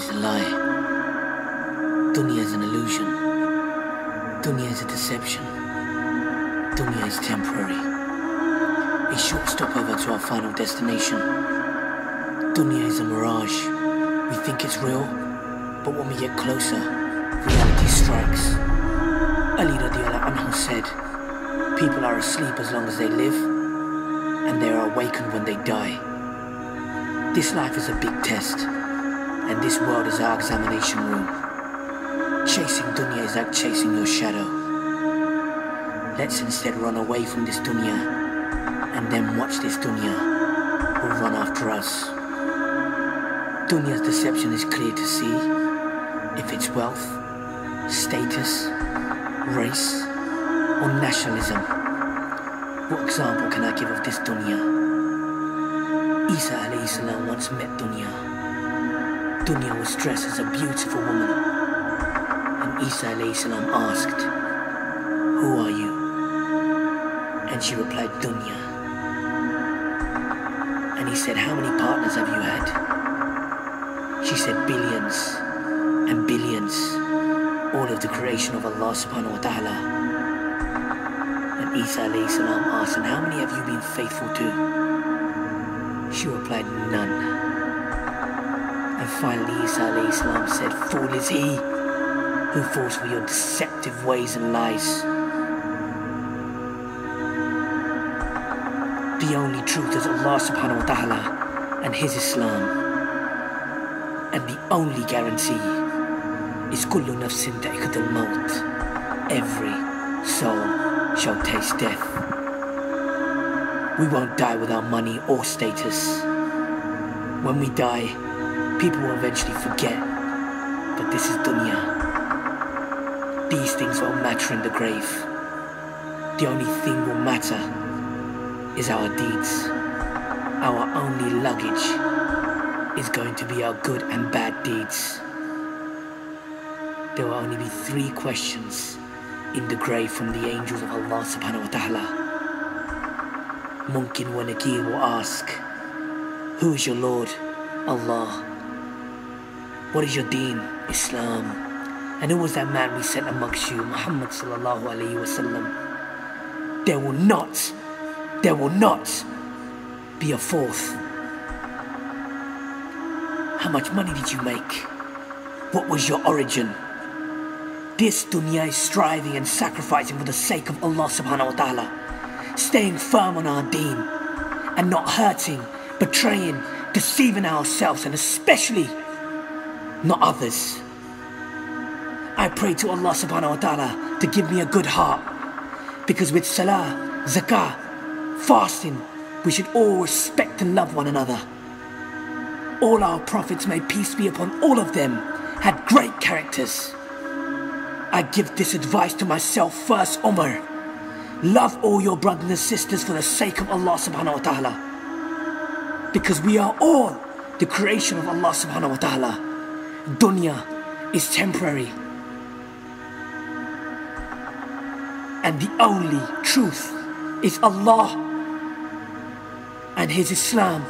is a lie. Dunya is an illusion. Dunya is a deception. Dunya is temporary. A short stopover to our final destination. Dunya is a mirage. We think it's real, but when we get closer, reality strikes. Ali radiallahu anhu said, people are asleep as long as they live, and they are awakened when they die. This life is a big test, and this world is our examination room. Chasing dunya is like chasing your shadow. Let's instead run away from this dunya, and then watch this dunya will run after us. Dunya's deception is clear to see. If it's wealth, status, race, or nationalism. What example can I give of this dunya? Isa alayhi salam once met dunya. Dunya was dressed as a beautiful woman. And Isa alayhi salam asked, "Who are you?" And she replied, "Dunya." And he said, "How many partners have you had?" She said, "Billions and billions, all of the creation of Allah subhanahu wa ta'ala." And Isa alayhi salam asked, "And how many have you been faithful to?" She replied, "None." And finally Isa alayhi salam said, "Fool is he who falls for your deceptive ways and lies. The only truth is Allah subhanahu wa ta'ala and His Islam. And the only guarantee is kullu nafsin da'iqatul maut. Every soul shall taste death. We won't die without money or status. When we die, people will eventually forget. But this is dunya. These things won't matter in the grave. The only thing will matter is our deeds. Our only luggage is going to be our good and bad deeds. There will only be 3 questions in the grave from the angels of Allah subhanahu wa ta'ala. Munkin wa Nakir will ask, "Who is your Lord?" Allah. "What is your deen?" Islam. "And who was that man we sent amongst you?" Muhammad sallallahu alayhi wa sallam. There will not be a 4th. How much money did you make? What was your origin? This dunya is striving and sacrificing for the sake of Allah subhanahu wa ta'ala, staying firm on our deen and not hurting, betraying, deceiving ourselves and especially not others. I pray to Allah subhanahu wa ta'ala to give me a good heart, because with salah, zakah, fasting, we should all respect and love one another. All our prophets, may peace be upon all of them, had great characters. I give this advice to myself first, Umar. Love all your brothers and sisters for the sake of Allah subhanahu wa ta'ala. Because we are all the creation of Allah subhanahu wa ta'ala. Dunya is temporary. And the only truth is Allah and His Islam.